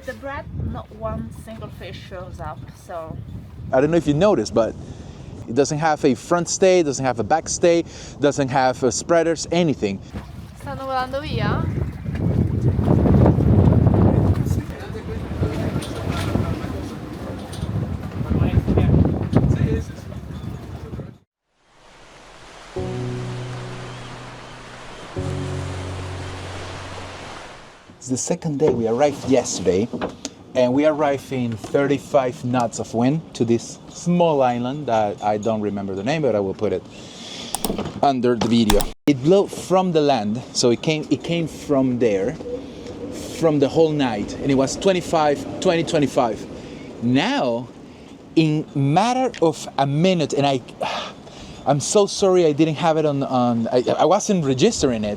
with the bread, not one single fish shows up, so... I don't know if you noticed, but it doesn't have a front stay, doesn't have a back stay, doesn't have spreaders, anything. Stanno volando via? It's the second day. We arrived yesterday, and we arrived in 35 knots of wind to this small island that I don't remember the name, but I will put it under the video. It blew from the land, so it came from there, from the whole night, and it was 25. Now, in matter of a minute, and I'm so sorry I didn't have it I wasn't registering it.